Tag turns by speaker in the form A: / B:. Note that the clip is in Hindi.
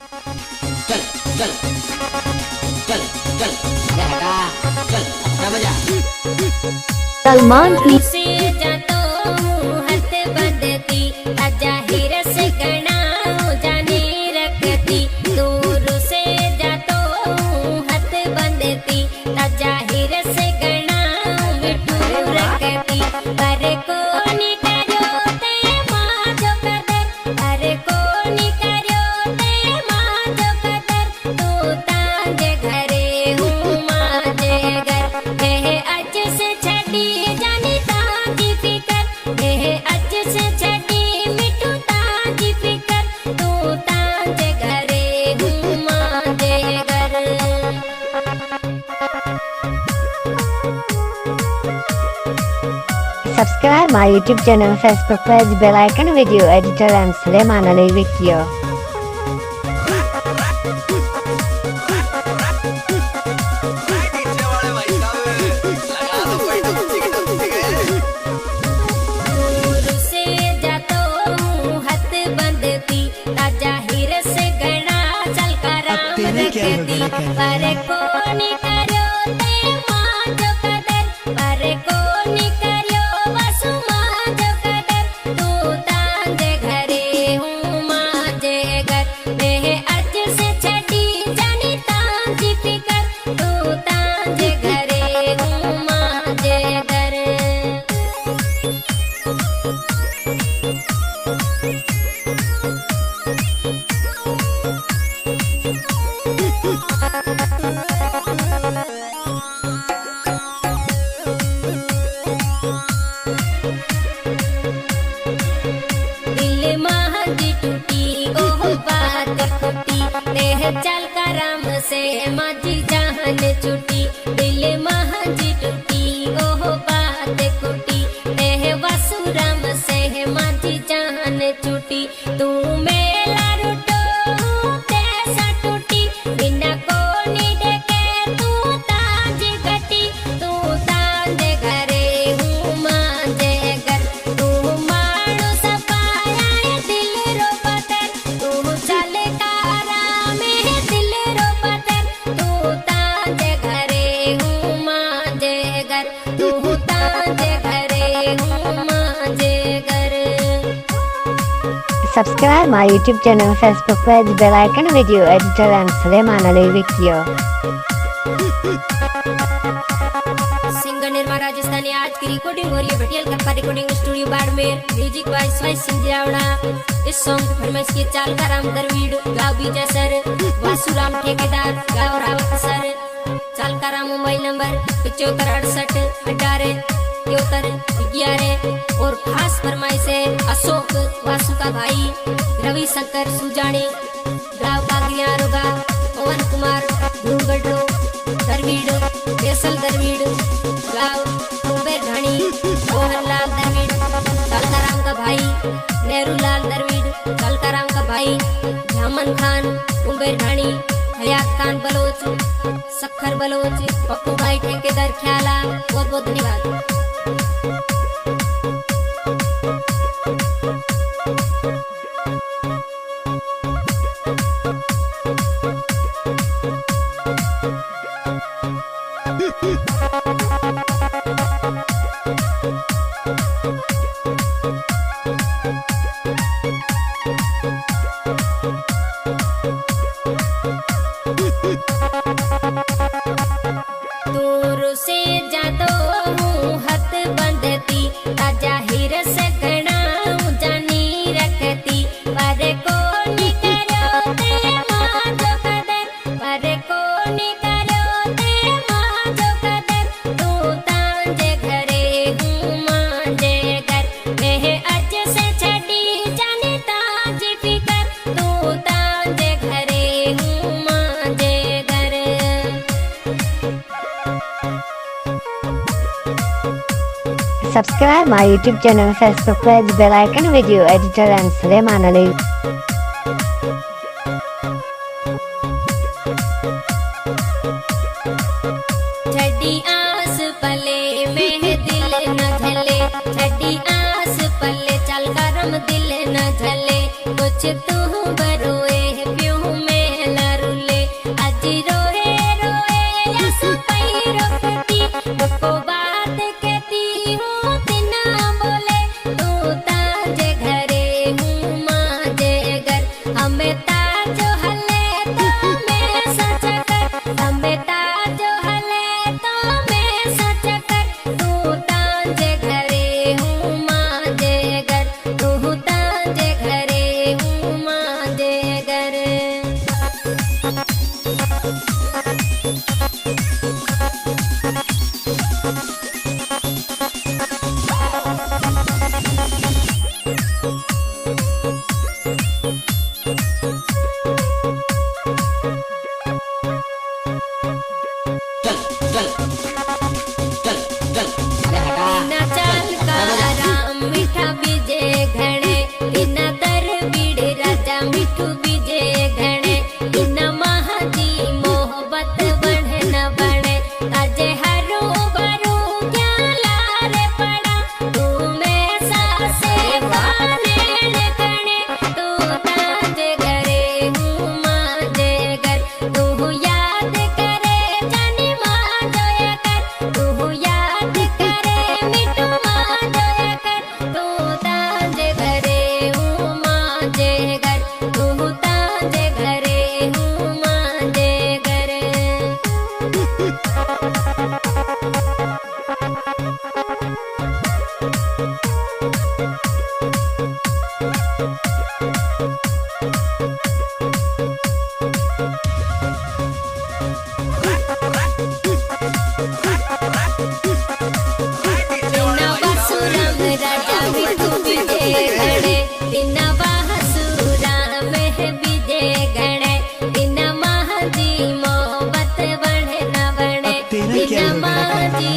A: चल चल चल चल हटा चल अपना बजा।
B: सलमान की
C: से जातो हथ बंदती अजाहिर से गणा जाने रखती। दूर से जातो हथ बंदती अजाहिर से गणा मिठू रखती। पर कोनी करो ते माँ जो कदर, पर कोनी करो ते माँ जो कदर। तू तांजे घरे हूँ माँ जे घर है अज से छड़ी जानी तांजी फिकर है अज से छड़ी मिठू तांजी फिकर। तू तांजे घरे हूँ माँ जे घर।
B: Subscribe my YouTube channel, Facebook page, bell icon, video editor and Suleiman Ali Video.
C: दूर से जातो हथ बंदती अजाहिर से गणा चल कर रखती। पर कोनी करो ते माँ जो कदर, पर कोनी करो वसु माँ जो कदर। तू तांजे घरे हूँ माँ जे घर है अज से छड़ी जानी तांजी फिकर। तू तांजे घरे हूँ माँ जे घर। दिल महंगी टूटी ओह बात खोटी देह चल करम से माझी जान छुटी। दिल महंगी टूटी ओह बात खोटी देह वसुरम से माझी जान छुटी। तू मेला रुटो तैसा टूटी बिना कोनी देखे तू तांजी गटी। तू तांजे घरे हूँ माँ जे घर। तू माणू सपाया दिल रो पतर, तू चल कारा में दिल रो पतर। तू तांजे घरे हूँ माँ जे घर। तू तांजे घरे हूँ माँ जे घर।
B: Subscribe my YouTube channel, Facebook page, bell icon, video editor and Suleiman Ali Video.
C: Singer Nirma Rajasthani आज की रिकॉर्डिंग हो रही है Bhatiyal Kappa recording studio Barmer. Music by Sawai Singh Jirawara. इस सॉन्ग की फरमाइश की चाल का राम दरवीड गाँव बीजा सर वासुराम ठेकेदार गाँव रावत सर। चाल का राम मोबाइल नंबर 7568 और खास फरमाइश है अशोक वासु का भाई रविशंकर सुजानी गाँव कागलिया रोगा पवन कुमार धूगढ़ो दरवीड बेसल दरवीड गाँव कुंबेर ढाणी मोहनलाल दरवीड कालकाराम का भाई नेहरूलाल दरवीड कालकाराम का भाई जामन खान कुंबेर ढाणी हयात खान बलोच सखर बलोच पप्पू भाई ठेकेदार ख्याला। बहुत बहुत धन्यवाद। दूर से जातो हथ बंदती अजाहिर से गणा जानी रखती। पर कोनी करो ते माँ जो कदर, पर कोनी करो ते माँ जो कदर। तू तांजे घरे हूँ माँ जे घर है अज से छड़ी जानी तांजी फिकर। तू तांजे घरे हूँ माँ जे घर।
B: Subscribe my YouTube channel, Facebook page, bell icon, video editor and Suleiman Ali.
C: छड़ी आस पले में दिल न झले, छड़ी आस पले चल गरम दिल न झले। कुछ तू बरोए प्यूं में जो हले तो मैं सच कर, समेता जो हले तो मैं सच कर, तू तांजे घरे हूँ मांजे घर, तू तांजे घरे हूँ मांजे घर।
A: चल चल चल चल अरे हटा
C: बिना चाल का राम मीठा बीजे घणे, बिना दर बीड़े राजा मिठू बीजे घणे, बिना महाजी मोहब्बत बढ़े न बढ़े, ताजे हरू बरू क्या लारे पड़ा, तू में सासे वाले घणे, तू ताजे घरे हूँ मांजे घर, तू याद करे जानी माँ जोया कर, तू याद करे मिठू माँ जोया कर, तू ताजे घरे हूँ मांजे घर, तू ताजे घरे हूँ मांजे घर। बिना बासुराम राजा मिठू बीजे घणे, बिना बासुराम है बीजे घणे, बिना महाजी मोहब्बत बढ़े न बढ़े, बिना महाजी